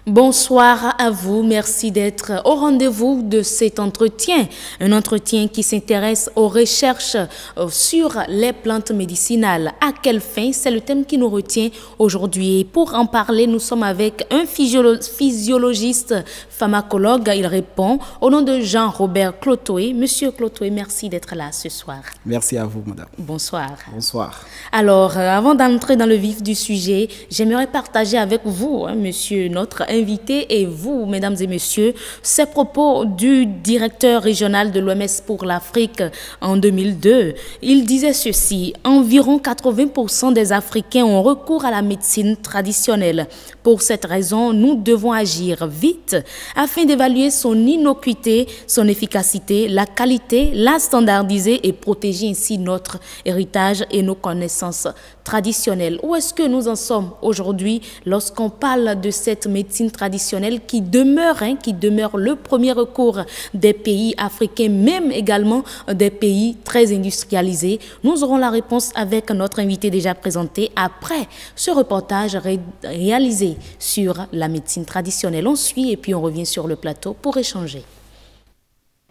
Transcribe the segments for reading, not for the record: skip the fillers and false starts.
Bonsoir à vous, merci d'être au rendez-vous de cet entretien. Un entretien qui s'intéresse aux recherches sur les plantes médicinales. À quelle fin? C'est le thème qui nous retient aujourd'hui. Et pour en parler, nous sommes avec un physiologiste pharmacologue. Il répond au nom de Jean-Robert Clotoé. Monsieur Clotoé, merci d'être là ce soir. Merci à vous, madame. Bonsoir. Bonsoir. Alors, avant d'entrer dans le vif du sujet, j'aimerais partager avec vous, monsieur, notre invité, et vous, mesdames et messieurs, ces propos du directeur régional de l'OMS pour l'Afrique en 2002. Il disait ceci: environ 80% des Africains ont recours à la médecine traditionnelle. Pour cette raison, nous devons agir vite afin d'évaluer son innocuité, son efficacité, la qualité, la standardiser et protéger ainsi notre héritage et nos connaissances traditionnelles. Où est-ce que nous en sommes aujourd'hui lorsqu'on parle de cette médecine traditionnelle qui demeure le premier recours des pays africains, même également des pays très industrialisés? Nous aurons la réponse avec notre invité déjà présenté après ce reportage réalisé sur la médecine traditionnelle. On suit et puis on revient sur le plateau pour échanger.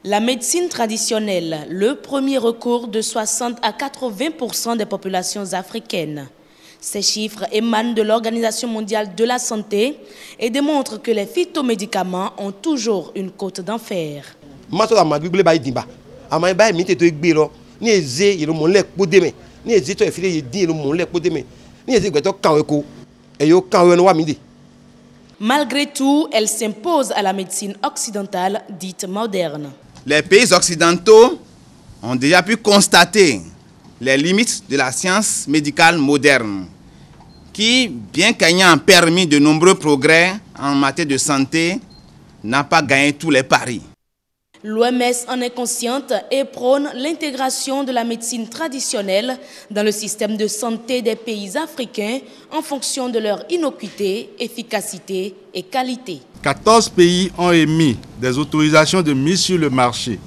La médecine traditionnelle, le premier recours de 60 à 80% des populations africaines. Ces chiffres émanent de l'Organisation mondiale de la santé et démontrent que les phytomédicaments ont toujours une côte d'enfer. Malgré tout, elle s'impose à la médecine occidentale dite moderne. Les pays occidentaux ont déjà pu constater les limites de la science médicale moderne, qui, bien qu'ayant permis de nombreux progrès en matière de santé, n'a pas gagné tous les paris. L'OMS en est consciente et prône l'intégration de la médecine traditionnelle dans le système de santé des pays africains en fonction de leur innocuité, efficacité et qualité. 14 pays ont émis des autorisations de mise sur le marché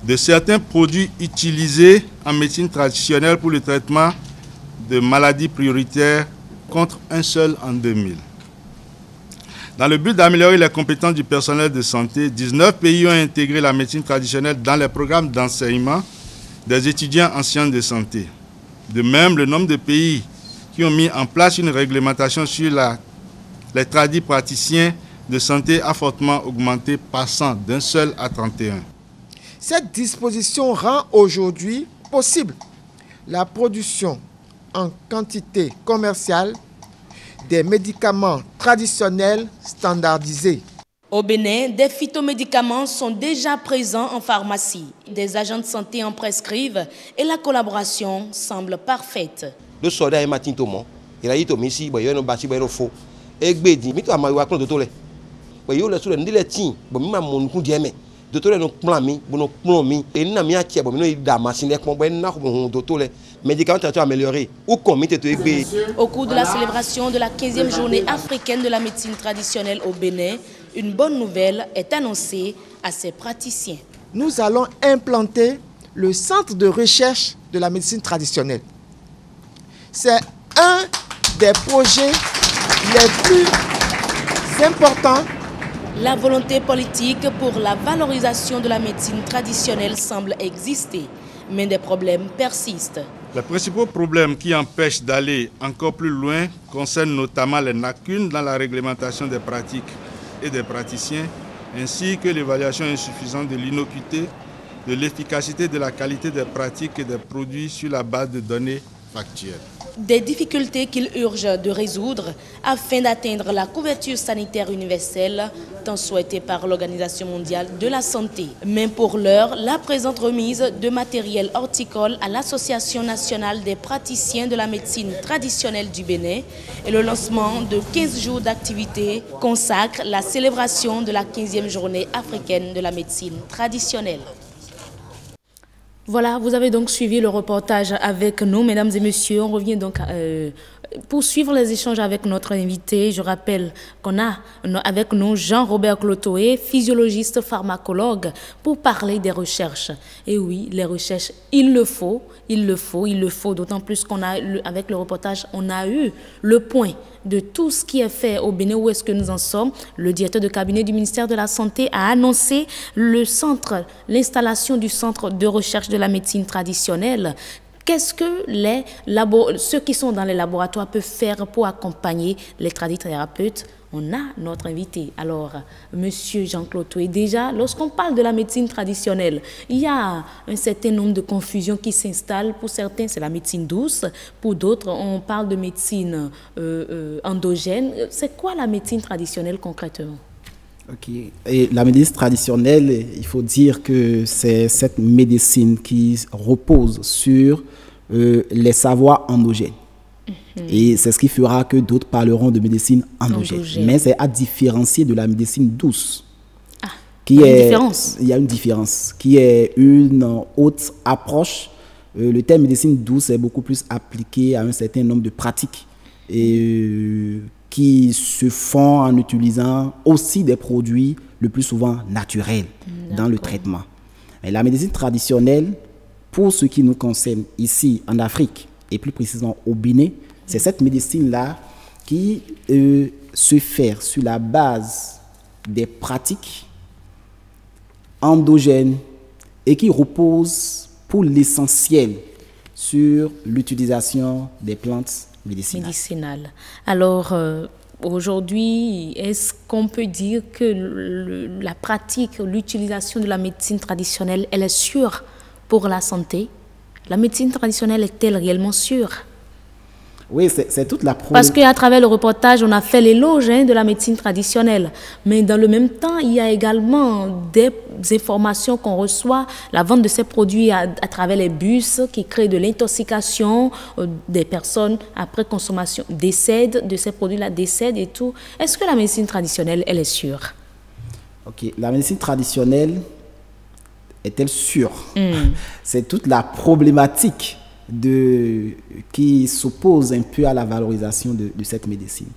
de certains produits utilisés en médecine traditionnelle pour le traitement de maladies prioritaires contre un seul en 2000. Dans le but d'améliorer les compétences du personnel de santé, 19 pays ont intégré la médecine traditionnelle dans les programmes d'enseignement des étudiants en sciences de santé. De même, le nombre de pays qui ont mis en place une réglementation sur les tradis praticiens de santé a fortement augmenté, passant d'un seul à 31. Cette disposition rend aujourd'hui possible la production en quantité commerciale des médicaments traditionnels standardisés. Au Bénin, des phytomédicaments sont déjà présents en pharmacie. Des agents de santé en prescrivent et la collaboration semble parfaite. Le soldat est matin tomo. Il a dit au Messi, il y a un bâti, il y a un faux. Et il dit, mais tu as mal à de tole. Il y a le soldat, il est tin, bon, il m'a mon coup d'aimer. De tole, nous plami, bon, plomi, et nous n'avons pas bon, nous damas, il est bon, ben, nous de tole. Médicaments améliorés. Ou au cours de la célébration de la 15e journée africaine de la médecine traditionnelle au Bénin, une bonne nouvelle est annoncée à ces praticiens. Nous allons implanter le centre de recherche de la médecine traditionnelle. C'est un des projets les plus importants. La volonté politique pour la valorisation de la médecine traditionnelle semble exister, mais des problèmes persistent. Les principaux problèmes qui empêchent d'aller encore plus loin concernent notamment les lacunes dans la réglementation des pratiques et des praticiens, ainsi que l'évaluation insuffisante de l'innocuité, de l'efficacité, de la qualité des pratiques et des produits sur la base de données factuelles. Des difficultés qu'il urge de résoudre afin d'atteindre la couverture sanitaire universelle tant souhaitée par l'Organisation mondiale de la santé. Mais pour l'heure, la présente remise de matériel horticole à l'Association nationale des praticiens de la médecine traditionnelle du Bénin et le lancement de 15 jours d'activité consacrent la célébration de la 15e journée africaine de la médecine traditionnelle. Voilà, vous avez donc suivi le reportage avec nous, mesdames et messieurs. On revient donc poursuivre les échanges avec notre invité, je rappelle qu'on a avec nous Jean-Robert Clotoé, physiologiste pharmacologue, pour parler des recherches. Et oui, les recherches, il le faut, d'autant plus qu'on a, avec le reportage, on a eu le point de tout ce qui est fait au Bénin, où est-ce que nous en sommes. Le directeur de cabinet du ministère de la Santé a annoncé l'installation du centre de recherche de la médecine traditionnelle. Qu'est-ce que ceux qui sont dans les laboratoires peuvent faire pour accompagner les tradithérapeutes? On a notre invité. Alors, Monsieur Jean-Claude Toué, déjà, lorsqu'on parle de la médecine traditionnelle, il y a un certain nombre de confusions qui s'installent. Pour certains, c'est la médecine douce. Pour d'autres, on parle de médecine endogène. C'est quoi la médecine traditionnelle concrètement? Ok. Et la médecine traditionnelle, il faut dire que c'est cette médecine qui repose sur les savoirs endogènes. Et c'est ce qui fera que d'autres parleront de médecine endogène. Mais c'est à différencier de la médecine douce. Il y a une différence, qui est une autre approche. Le terme médecine douce est beaucoup plus appliqué à un certain nombre de pratiques et qui se font en utilisant aussi des produits le plus souvent naturels dans le traitement. Mais la médecine traditionnelle, pour ce qui nous concerne ici en Afrique et plus précisément au Bénin, c'est cette médecine-là qui se fait sur la base des pratiques endogènes et qui repose pour l'essentiel sur l'utilisation des plantes médicinales. Alors, aujourd'hui, est-ce qu'on peut dire que la pratique, l'utilisation de la médecine traditionnelle, elle est sûre pour la santé? La médecine traditionnelle est-elle réellement sûre? Oui, c'est toute la Parce qu'à travers le reportage, on a fait l'éloge de la médecine traditionnelle. Mais dans le même temps, il y a également des informations qu'on reçoit, la vente de ces produits à travers les bus qui créent de l'intoxication, des personnes après consommation décèdent de ces produits-là, décèdent et tout. Est-ce que la médecine traditionnelle, elle est sûre? Ok, la médecine traditionnelle est-elle sûre? C'est toute la problématique qui s'oppose un peu à la valorisation de cette médecine.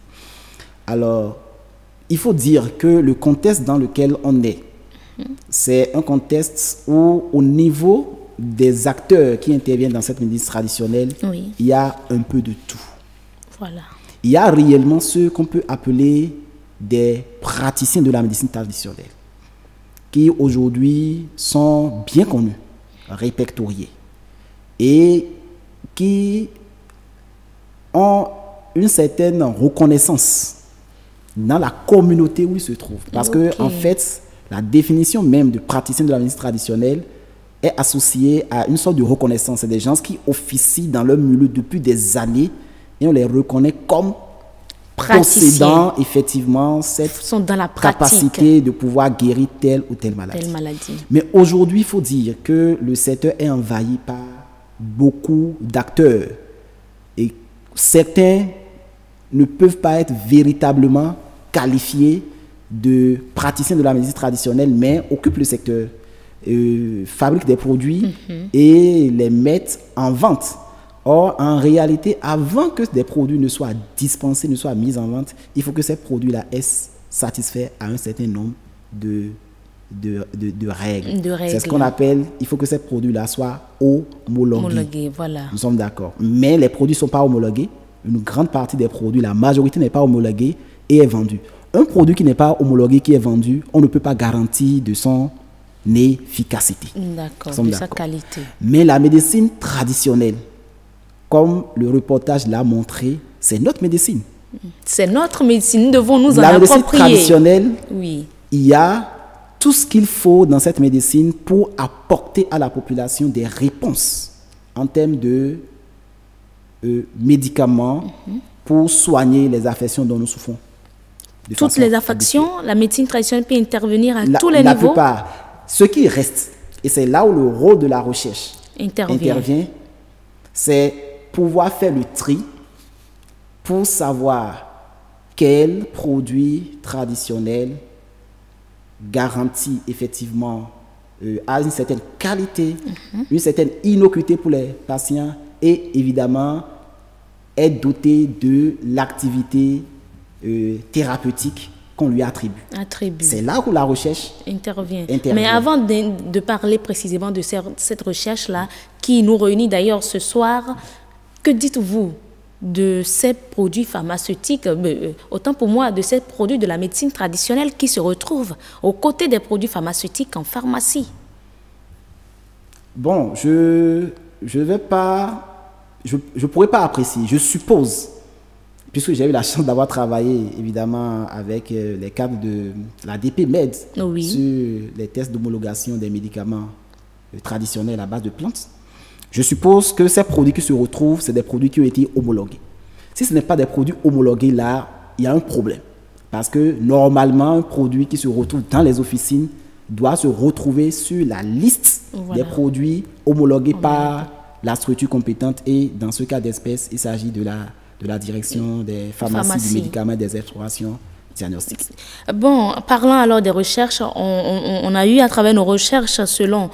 Alors, il faut dire que le contexte dans lequel on est, c'est un contexte où, au niveau des acteurs qui interviennent dans cette médecine traditionnelle, il y a un peu de tout. Voilà. Il y a réellement ceux qu'on peut appeler des praticiens de la médecine traditionnelle, qui aujourd'hui sont bien connus, répertoriés, et qui ont une certaine reconnaissance dans la communauté où ils se trouvent. Parce que, en fait, la définition même de praticien de la médecine traditionnelle est associée à une sorte de reconnaissance. C'est des gens qui officient dans leur milieu depuis des années et on les reconnaît comme possédant effectivement cette capacité de pouvoir guérir telle ou telle maladie. Mais aujourd'hui, il faut dire que le secteur est envahi par beaucoup d'acteurs et certains ne peuvent pas être véritablement qualifiés de praticiens de la médecine traditionnelle, mais occupent le secteur, fabriquent des produits et les mettent en vente. Or, en réalité, avant que des produits ne soient dispensés, ne soient mis en vente, il faut que ces produits-là aient satisfait à un certain nombre de règles. C'est ce qu'on appelle, il faut que ces produits-là soient homologués. Voilà. Nous sommes d'accord. Mais les produits ne sont pas homologués. Une grande partie des produits, la majorité n'est pas homologuée et est vendue. Un produit qui n'est pas homologué, qui est vendu, on ne peut pas garantir de son efficacité. D'accord, de sa qualité. Mais la médecine traditionnelle, comme le reportage l'a montré, c'est notre médecine. C'est notre médecine, nous devons nous en approprier. La médecine traditionnelle, oui. Il y a tout ce qu'il faut dans cette médecine pour apporter à la population des réponses en termes de médicaments pour soigner les affections dont nous souffrons. Toutes les affections, la médecine traditionnelle peut intervenir à tous les niveaux. La plupart. Ce qui reste, et c'est là où le rôle de la recherche intervient, c'est pouvoir faire le tri pour savoir quel produit traditionnel garantit effectivement a une certaine qualité, une certaine innocuité pour les patients et évidemment est doté de l'activité thérapeutique qu'on lui attribue. C'est là où la recherche intervient. Mais avant de parler précisément de cette recherche-là, qui nous réunit d'ailleurs ce soir, que dites-vous de ces produits pharmaceutiques, autant pour moi de ces produits de la médecine traditionnelle qui se retrouvent aux côtés des produits pharmaceutiques en pharmacie? Bon, je vais pas, je pourrais pas apprécier. Je suppose, puisque j'ai eu la chance d'avoir travaillé évidemment avec les cadres de la DP-Med sur les tests d'homologation des médicaments traditionnels à base de plantes. Je suppose que ces produits qui se retrouvent, c'est des produits qui ont été homologués. Si ce n'est pas des produits homologués, là, il y a un problème. Parce que normalement, un produit qui se retrouve dans les officines doit se retrouver sur la liste des produits homologués par la structure compétente. Et dans ce cas d'espèce, il s'agit de la direction des pharmacies du médicament et des explorations diagnostiques. Bon, parlant alors des recherches, on a eu à travers nos recherches, on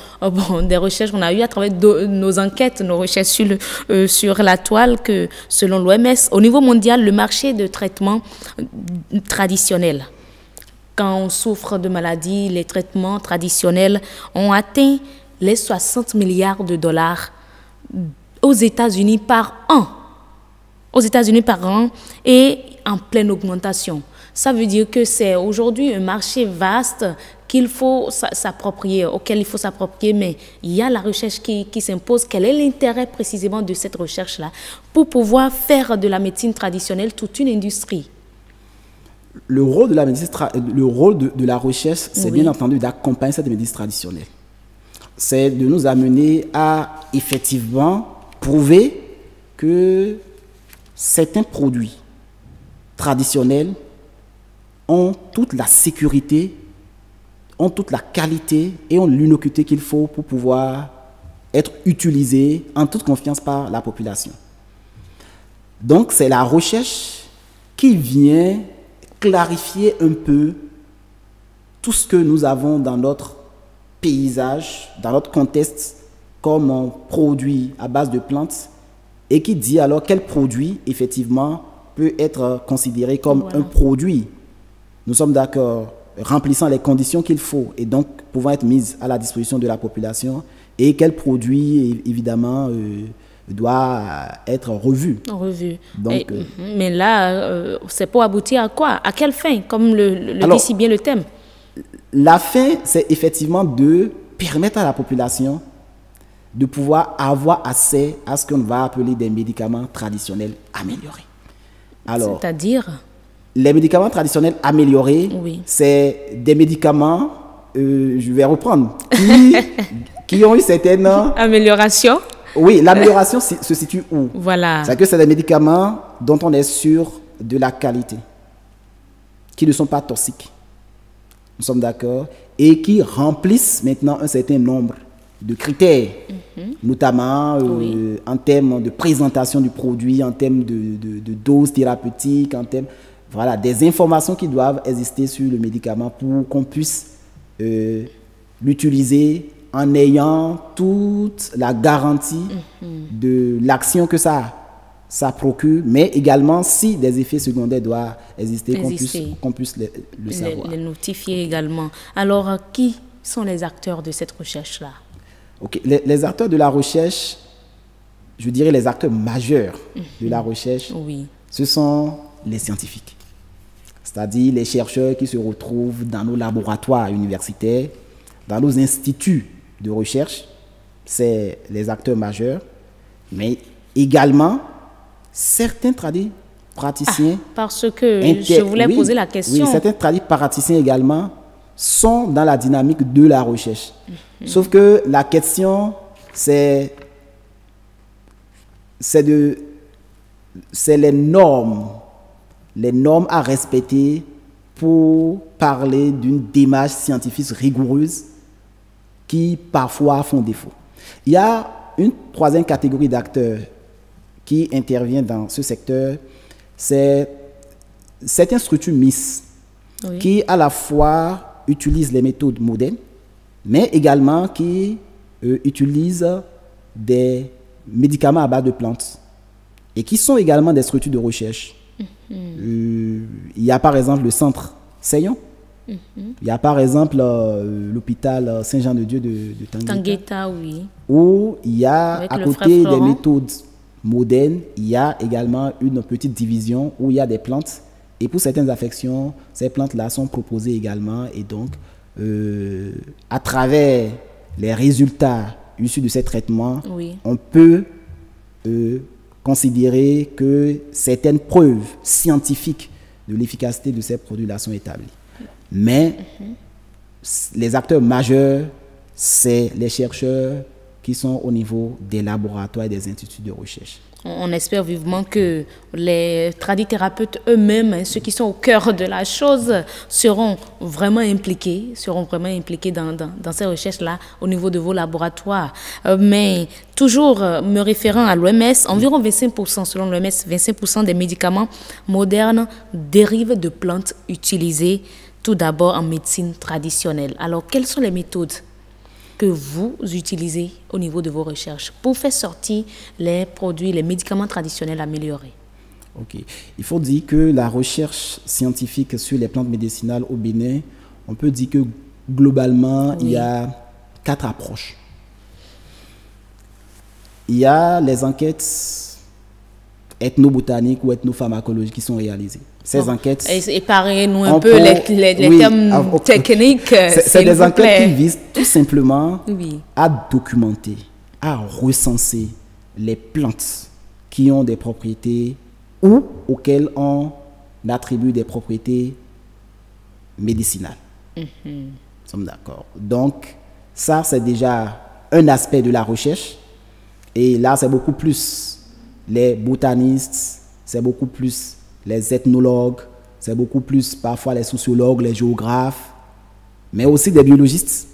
a eu à travers nos enquêtes, nos recherches sur la toile, que selon l'OMS, au niveau mondial, le marché de traitement traditionnel, quand on souffre de maladies, les traitements traditionnels ont atteint les 60 milliards de dollars aux États-Unis par an. Et en pleine augmentation. Ça veut dire que c'est aujourd'hui un marché vaste qu'il faut s'approprier, auquel il faut s'approprier, mais il y a la recherche qui s'impose. Quel est l'intérêt précisément de cette recherche-là pour pouvoir faire de la médecine traditionnelle toute une industrie? Le rôle de la recherche, c'est bien entendu d'accompagner cette médecine traditionnelle. C'est de nous amener à effectivement prouver que certains produits traditionnels ont toute la sécurité, ont toute la qualité et ont l'innocuité qu'il faut pour pouvoir être utilisés en toute confiance par la population. Donc, c'est la recherche qui vient clarifier un peu tout ce que nous avons dans notre paysage, dans notre contexte, comme produit à base de plantes, et qui dit alors quel produit, effectivement, peut être considéré comme un produit. Nous sommes d'accord, remplissant les conditions qu'il faut et donc pouvant être mis à la disposition de la population, et quel produit, évidemment, doit être revu. Donc, mais là, c'est pour aboutir à quoi? À quelle fin? Comme le dit si bien le thème. La fin, c'est effectivement de permettre à la population de pouvoir avoir accès à ce qu'on va appeler des médicaments traditionnels améliorés. Alors, c'est-à-dire? Les médicaments traditionnels améliorés, c'est des médicaments, je vais reprendre, qui ont eu certaines améliorations. Oui, l'amélioration se situe où? Voilà. C'est que c'est des médicaments dont on est sûr de la qualité, qui ne sont pas toxiques. Nous sommes d'accord? Et qui remplissent maintenant un certain nombre de critères, notamment en termes de présentation du produit, en termes de dose thérapeutique, en termes, voilà, des informations qui doivent exister sur le médicament pour qu'on puisse l'utiliser en ayant toute la garantie de l'action que ça procure, mais également si des effets secondaires doivent exister, qu'on puisse le savoir. Les notifier également. Alors, qui sont les acteurs de cette recherche-là? Les acteurs de la recherche, je dirais les acteurs majeurs de la recherche, ce sont les scientifiques. C'est-à-dire les chercheurs qui se retrouvent dans nos laboratoires universitaires, dans nos instituts de recherche, c'est les acteurs majeurs, mais également certains praticiens. Parce que je voulais poser la question. Oui, certains praticiens également sont dans la dynamique de la recherche. Sauf que la question, c'est les normes à respecter pour parler d'une démarche scientifique rigoureuse qui parfois font défaut. Il y a une troisième catégorie d'acteurs qui intervient dans ce secteur, c'est certaines structures mixtes qui à la fois utilisent les méthodes modernes, mais également qui utilisent des médicaments à base de plantes et qui sont également des structures de recherche. Il y a par exemple le centre Seyon. Il y a par exemple l'hôpital Saint-Jean-de-Dieu de Tangueta, oui. Où il y a Avec à le côté frère des Florent. méthodes modernes, il y a également une petite division où il y a des plantes. Et pour certaines affections, ces plantes-là sont proposées également. Et donc, à travers les résultats issus de ces traitements, Oui. on peut considérer que certaines preuves scientifiques de l'efficacité de ces produits-là sont établies. Mais les acteurs majeurs, c'est les chercheurs qui sont au niveau des laboratoires et des instituts de recherche. On espère vivement que les tradithérapeutes eux-mêmes, hein, ceux qui sont au cœur de la chose, seront vraiment impliqués dans ces recherches-là au niveau de vos laboratoires. Mais toujours me référant à l'OMS, environ 25%, selon l'OMS, 25% des médicaments modernes dérivent de plantes utilisées tout d'abord en médecine traditionnelle. Alors, quelles sont les méthodes que vous utilisez au niveau de vos recherches pour faire sortir les produits, les médicaments traditionnels améliorés? Ok. Il faut dire que la recherche scientifique sur les plantes médicinales au Bénin, on peut dire que globalement, il y a 4 approches. Il y a les enquêtes ethnobotaniques ou ethnopharmacologiques qui sont réalisées. Ces enquêtes... Épargnez-nous un peu les termes techniques. C'est des enquêtes qui visent tout simplement Oui. à documenter, à recenser les plantes qui ont des propriétés ou auxquelles on attribue des propriétés médicinales. Nous sommes d'accord. Donc, ça, c'est déjà un aspect de la recherche. Et là, c'est beaucoup plus les botanistes, c'est beaucoup plus les ethnologues, c'est beaucoup plus parfois les sociologues, les géographes, mais aussi des biologistes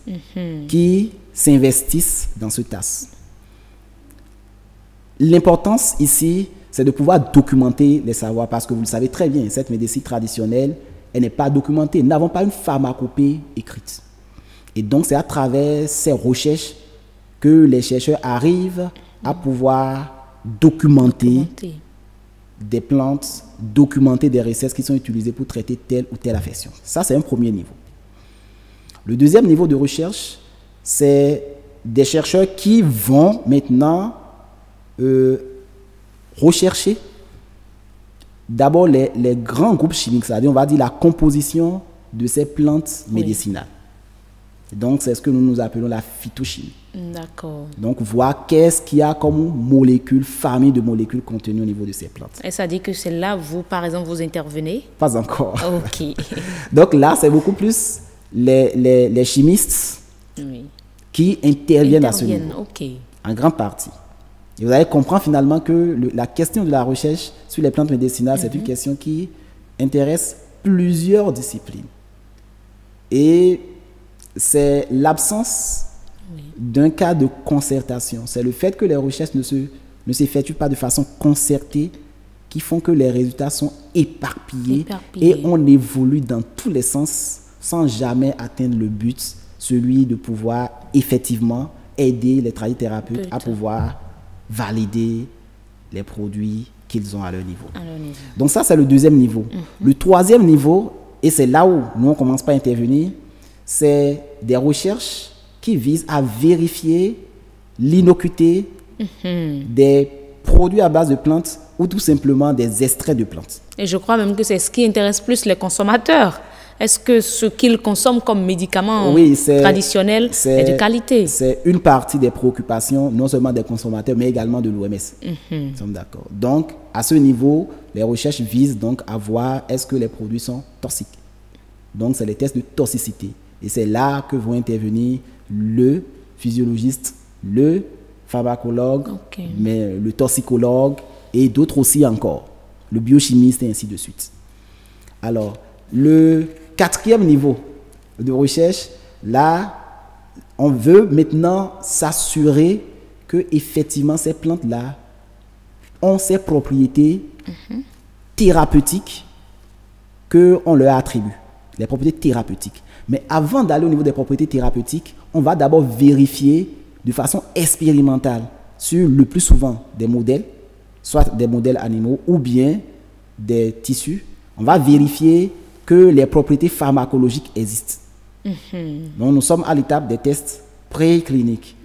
qui s'investissent dans ce tasse. L'importance ici, c'est de pouvoir documenter les savoirs parce que vous le savez très bien, cette médecine traditionnelle, elle n'est pas documentée. Nous n'avons pas une pharmacopée écrite. Et donc, c'est à travers ces recherches que les chercheurs arrivent à pouvoir documenter des plantes, documenter des recettes qui sont utilisées pour traiter telle ou telle affection. Ça, c'est un premier niveau. Le deuxième niveau de recherche, c'est des chercheurs qui vont maintenant rechercher d'abord les grands groupes chimiques, c'est-à-dire on va dire la composition de ces plantes médicinales. Donc, c'est ce que nous appelons la phytochimie. D'accord. Donc, voir qu'est-ce qu'il y a comme molécules, famille de molécules contenues au niveau de ces plantes. Et ça dit que c'est là, vous, par exemple, vous intervenez? Pas encore. Ok. Donc là, c'est beaucoup plus les chimistes qui interviennent à ce niveau. Ok. En grande partie. Et vous allez comprendre finalement que la question de la recherche sur les plantes médicinales, c'est une question qui intéresse plusieurs disciplines. Et c'est l'absence d'un cas de concertation. C'est le fait que les recherches ne s'effectuent pas de façon concertée qui font que les résultats sont éparpillés. Et on évolue dans tous les sens sans jamais atteindre le but, celui de pouvoir effectivement aider les tradithérapeutes à pouvoir valider les produits qu'ils ont à leur niveau. Donc ça, c'est le deuxième niveau. Le troisième niveau, et c'est là où nous, on commence pas à intervenir, c'est des recherches qui visent à vérifier l'innocuité des produits à base de plantes ou tout simplement des extraits de plantes. Et je crois même que c'est ce qui intéresse plus les consommateurs. Est-ce que ce qu'ils consomment comme médicaments traditionnels est de qualité? C'est une partie des préoccupations, non seulement des consommateurs, mais également de l'OMS. Nous sommes d'accord. Donc, à ce niveau, les recherches visent donc à voir est-ce que les produits sont toxiques. Donc, c'est les tests de toxicité. Et c'est là que vont intervenir le physiologiste, le pharmacologue, mais le toxicologue et d'autres aussi encore, le biochimiste et ainsi de suite. Alors, le quatrième niveau de recherche, là, on veut maintenant s'assurer que effectivement ces plantes-là ont ces propriétés thérapeutiques qu'on leur attribue, les propriétés thérapeutiques. Mais avant d'aller au niveau des propriétés thérapeutiques, on va d'abord vérifier de façon expérimentale sur le plus souvent des modèles soit des modèles animaux ou bien des tissus, on va vérifier que les propriétés pharmacologiques existent. Donc, nous sommes à l'étape des tests précliniques.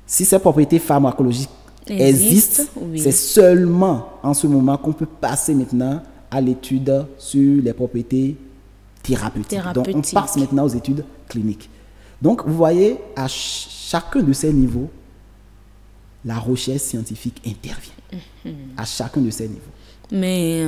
Si ces propriétés pharmacologiques existent, oui. c'est seulement en ce moment qu'on peut passer maintenant à l'étude sur les propriétés thérapeutiques. Donc, on passe maintenant aux études cliniques. Donc, vous voyez, à chacun de ces niveaux, la recherche scientifique intervient. À chacun de ces niveaux. Mais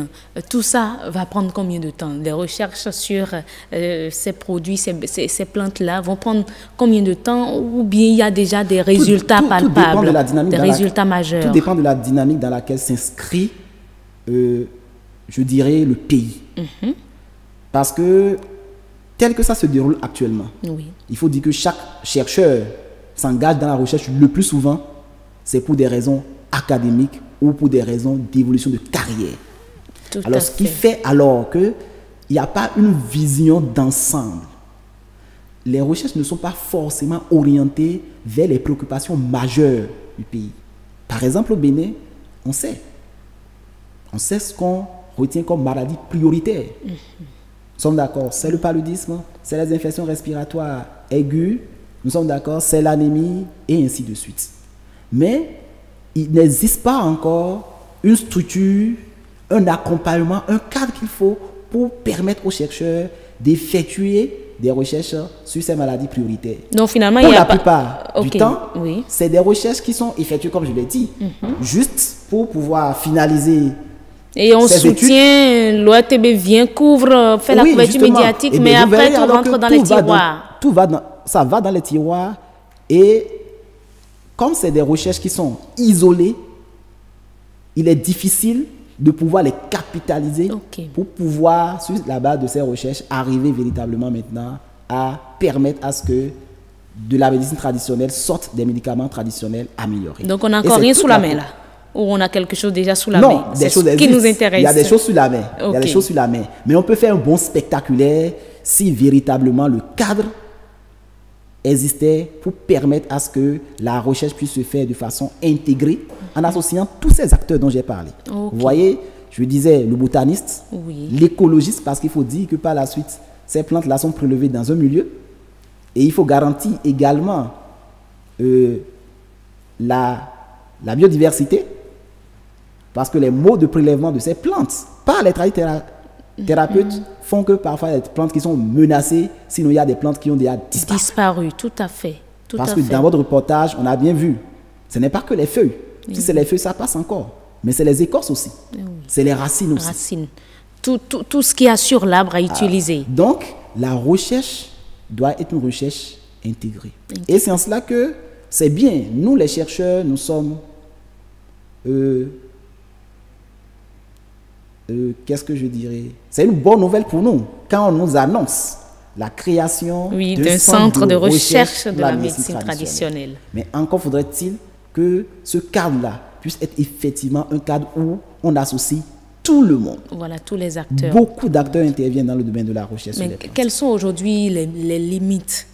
tout ça va prendre combien de temps? Les recherches sur ces produits, ces plantes-là vont prendre combien de temps? Ou bien il y a déjà des résultats palpables, tout dépend de la dynamique des résultats majeurs? Tout dépend de la dynamique dans laquelle s'inscrit, je dirais, le pays. Parce que, tel que ça se déroule actuellement, oui. Il faut dire que chaque chercheur s'engage dans la recherche le plus souvent, c'est pour des raisons académiques ou pour des raisons d'évolution de carrière. Alors, ce qui fait alors qu'il n'y a pas une vision d'ensemble. Les recherches ne sont pas forcément orientées vers les préoccupations majeures du pays. Par exemple, au Bénin, on sait ce qu'on retient comme maladie prioritaire. Nous sommes d'accord, c'est le paludisme, c'est les infections respiratoires aiguës, nous sommes d'accord, c'est l'anémie et ainsi de suite. Mais il n'existe pas encore une structure, un accompagnement, un cadre qu'il faut pour permettre aux chercheurs d'effectuer des recherches sur ces maladies prioritaires. Donc finalement, pour la plupart du temps, oui. C'est des recherches qui sont effectuées, comme je l'ai dit, juste pour pouvoir finaliser. Et on soutient, l'ORTB vient, couvre, fait la couverture médiatique, mais après tout rentre dans les tiroirs. Ça va dans les tiroirs et comme c'est des recherches qui sont isolées, il est difficile de pouvoir les capitaliser pour pouvoir, sur la base de ces recherches, arriver véritablement maintenant à permettre à ce que de la médecine traditionnelle sortent des médicaments traditionnels améliorés. Donc on n'a encore rien sous la main là? Ou on a quelque chose déjà sous la main? Non, des choses qui nous intéresse. Il y a des choses sous la main. Il y a des choses sous la main. Mais on peut faire un bond spectaculaire si véritablement le cadre existait pour permettre à ce que la recherche puisse se faire de façon intégrée en associant tous ces acteurs dont j'ai parlé. Vous voyez, je disais le botaniste, l'écologiste, parce qu'il faut dire que par la suite, ces plantes-là sont prélevées dans un milieu et il faut garantir également la biodiversité parce que les modes de prélèvement de ces plantes par les thérapeutes font que parfois il y a des plantes qui sont menacées, sinon il y a des plantes qui ont déjà disparu. Tout à fait. Parce que dans votre reportage, on a bien vu, ce n'est pas que les feuilles. Si c'est les feuilles, ça passe encore. Mais c'est les écorces aussi. C'est les racines aussi. Tout ce qu'il y a sur l'arbre à utiliser. Donc, la recherche doit être une recherche intégrée. Et c'est en cela que c'est bien. Nous, les chercheurs, nous sommes... qu'est-ce que je dirais? C'est une bonne nouvelle pour nous quand on nous annonce la création d'un centre de recherche de la médecine traditionnelle. Mais encore faudrait-il que ce cadre-là puisse être effectivement un cadre où on associe tout le monde. Voilà, tous les acteurs. Beaucoup d'acteurs interviennent dans le domaine de la recherche. Mais quelles sont aujourd'hui les limites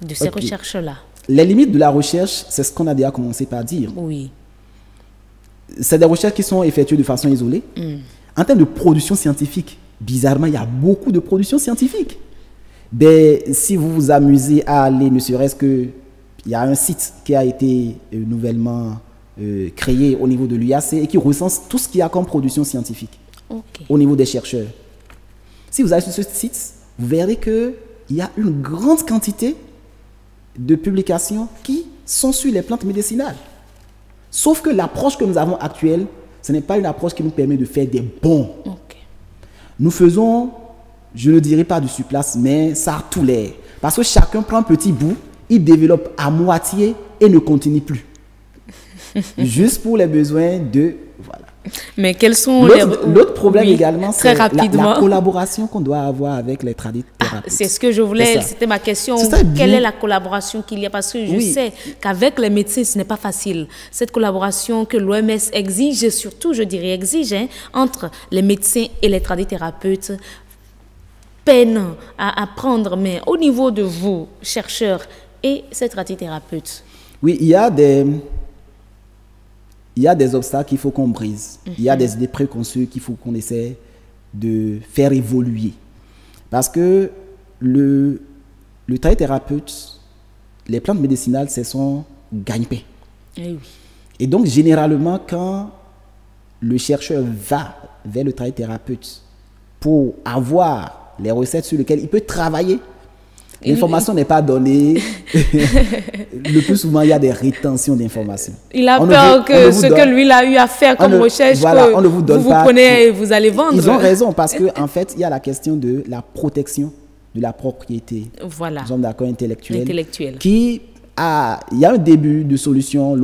de ces recherches-là? Les limites de la recherche, c'est ce qu'on a déjà commencé par dire. Oui. C'est des recherches qui sont effectuées de façon isolée. En termes de production scientifique, bizarrement, il y a beaucoup de production scientifique. Si vous vous amusez à aller, ne serait-ce que... Il y a un site qui a été nouvellement créé au niveau de l'UAC et qui recense tout ce qu'il y a comme production scientifique au niveau des chercheurs. Si vous allez sur ce site, vous verrez qu'il y a une grande quantité de publications qui sont sur les plantes médicinales. Sauf que l'approche que nous avons actuelle, ce n'est pas une approche qui nous permet de faire des bons. Nous faisons, je ne dirais pas du surplace, mais ça a tout l'air. Parce que chacun prend un petit bout, il développe à moitié et ne continue plus. Juste pour les besoins de... Voilà. Mais quels sont l'autre problème également, c'est la collaboration qu'on doit avoir avec les thérapeutes. C'est ce que je voulais, c'était ma question. Quelle est la collaboration qu'il y a? Parce que je sais qu'avec les médecins, ce n'est pas facile. Cette collaboration que l'OMS exige, surtout, je dirais exige, entre les médecins et les thérapeutes, peine à apprendre. Mais au niveau de vous, chercheurs et ces thérapeutes. Oui, il y a il y a des obstacles qu'il faut qu'on brise. Il y a des idées préconçues qu'il faut qu'on essaie de faire évoluer. Parce que le travail thérapeute, les plantes médicinales, c'est son gagne-pain. Eh oui. Et donc, généralement, quand le chercheur va vers le travail thérapeute pour avoir les recettes sur lesquelles il peut travailler, l'information n'est pas donnée. Le plus souvent, il y a des rétentions d'informations. Il a peur que ce que lui a eu à faire comme recherche, voilà, que vous prenez et vous allez vendre. Ils ont raison parce qu'en fait, il y a la question de la protection de la propriété. Voilà. Nous sommes d'accord, intellectuelle. Il y a un début de solution.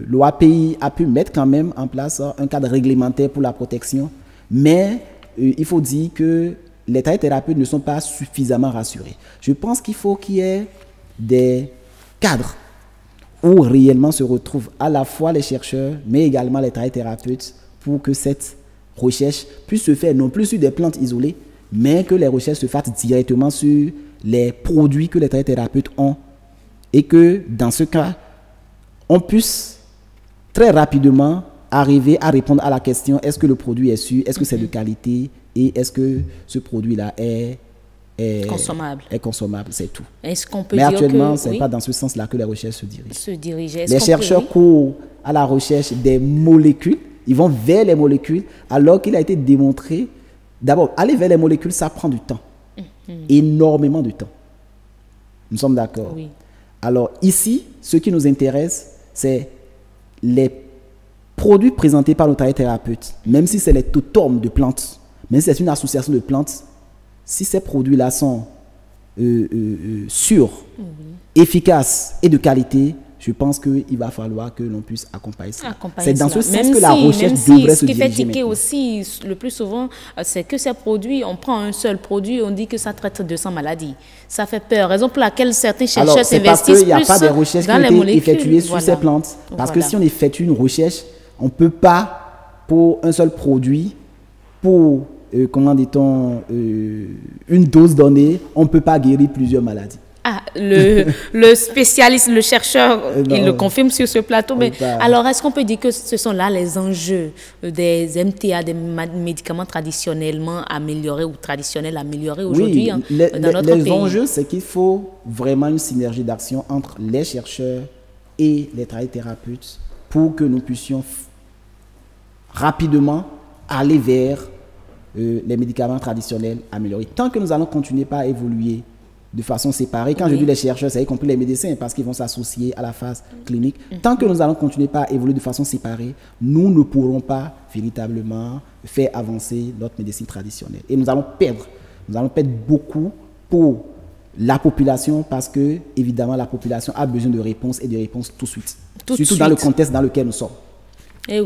L'OAPI a pu mettre quand même en place un cadre réglementaire pour la protection. Mais il faut dire que les thérapeutes ne sont pas suffisamment rassurés. Je pense qu'il faut qu'il y ait des cadres où réellement se retrouvent à la fois les chercheurs, mais également les thérapeutes pour que cette recherche puisse se faire non plus sur des plantes isolées, mais que les recherches se fassent directement sur les produits que les thérapeutes ont et que dans ce cas, on puisse très rapidement arriver à répondre à la question est-ce que le produit est sûr, est-ce que c'est de qualité et est-ce que ce produit-là est consommable, c'est tout. Est-ce qu'on peut Mais dire actuellement, que, ce n'est pas dans ce sens-là que les recherches se dirigent. Les chercheurs courent à la recherche des molécules, ils vont vers les molécules, alors qu'il a été démontré, d'abord, aller vers les molécules, ça prend du temps, énormément de temps. Nous sommes d'accord. Oui. Alors ici, ce qui nous intéresse, c'est les produits présentés par nos thérapeutes, même si c'est les totems de plantes, même si c'est une association de plantes, si ces produits-là sont sûrs, efficaces et de qualité, je pense qu'il va falloir que l'on puisse accompagner ça. C'est dans ce sens que la recherche devrait se diriger. Ce qui fait tiquer aussi le plus souvent, c'est que ces produits, on prend un seul produit, on dit que ça traite 200 maladies. Ça fait peur. Raison pour laquelle certains chercheurs s'investissent plus dans les molécules. Parce qu'il n'y a pas de recherches qui ont été effectuées sur ces plantes. Parce que si on effectue une recherche, on ne peut pas, pour un seul produit, pour, comment dit-on, une dose donnée, on ne peut pas guérir plusieurs maladies. Ah, le spécialiste, le chercheur, il le confirme sur ce plateau. Mais alors, est-ce qu'on peut dire que ce sont là les enjeux des MTA, des médicaments traditionnellement améliorés ou traditionnels améliorés aujourd'hui dans notre pays? Les enjeux, c'est qu'il faut vraiment une synergie d'action entre les chercheurs et les thérapeutes pour que nous puissions rapidement aller vers les médicaments traditionnels améliorés. Tant que nous allons continuer par évoluer de façon séparée. Quand je dis les chercheurs, c'est y compris les médecins parce qu'ils vont s'associer à la phase clinique. Tant que nous allons continuer par évoluer de façon séparée, nous ne pourrons pas véritablement faire avancer notre médecine traditionnelle. Et nous allons perdre beaucoup pour la population parce que, évidemment, la population a besoin de réponses et de réponses tout de suite. Surtout dans le contexte dans lequel nous sommes.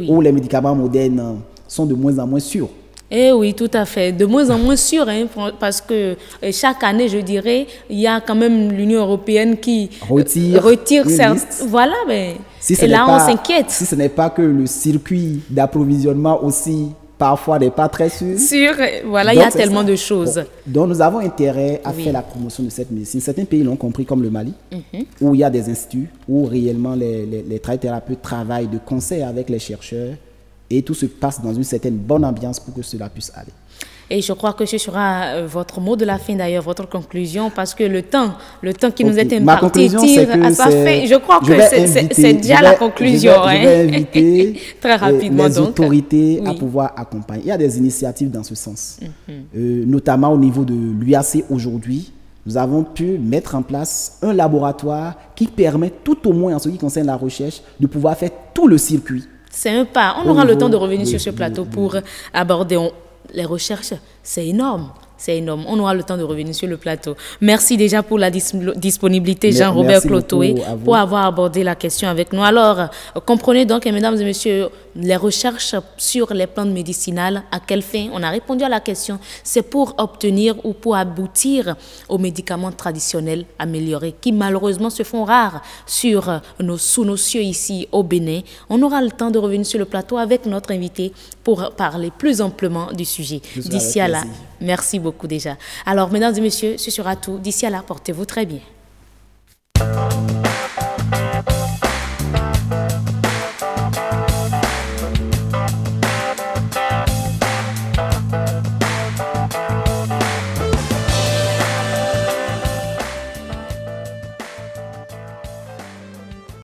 Où les médicaments modernes sont de moins en moins sûrs. Eh oui, tout à fait. De moins en moins sûr, hein, parce que chaque année, je dirais, il y a quand même l'Union européenne qui retire certes. Voilà, mais et là, on s'inquiète. Si ce n'est pas que le circuit d'approvisionnement aussi, parfois, n'est pas très sûr. Voilà, donc, il y a tellement de choses. Donc, nous avons intérêt à faire la promotion de cette médecine. Certains pays l'ont compris, comme le Mali, où il y a des instituts, où réellement les thérapeutes travaillent de concert avec les chercheurs. Et tout se passe dans une certaine bonne ambiance pour que cela puisse aller. Et je crois que ce sera votre mot de la fin d'ailleurs, votre conclusion, parce que le temps qui nous est imparti tire à sa fin. Je crois que c'est déjà la conclusion. Je vais inviter très rapidement les autorités à pouvoir accompagner. Il y a des initiatives dans ce sens, notamment au niveau de l'UAC aujourd'hui. Nous avons pu mettre en place un laboratoire qui permet tout au moins en ce qui concerne la recherche de pouvoir faire tout le circuit. C'est un pas. On aura le temps de revenir sur ce plateau pour aborder les recherches. C'est énorme. C'est énorme. On aura le temps de revenir sur le plateau. Merci déjà pour la disponibilité, Jean-Robert Clotoé, pour avoir abordé la question avec nous. Alors, comprenez donc, mesdames et messieurs, les recherches sur les plantes médicinales, à quelle fin? On a répondu à la question. C'est pour obtenir ou pour aboutir aux médicaments traditionnels améliorés qui malheureusement se font rares sous nos cieux ici au Bénin. On aura le temps de revenir sur le plateau avec notre invité pour parler plus amplement du sujet. D'ici à là, merci beaucoup déjà. Alors, mesdames et messieurs, ce sera tout. D'ici à là, portez-vous très bien.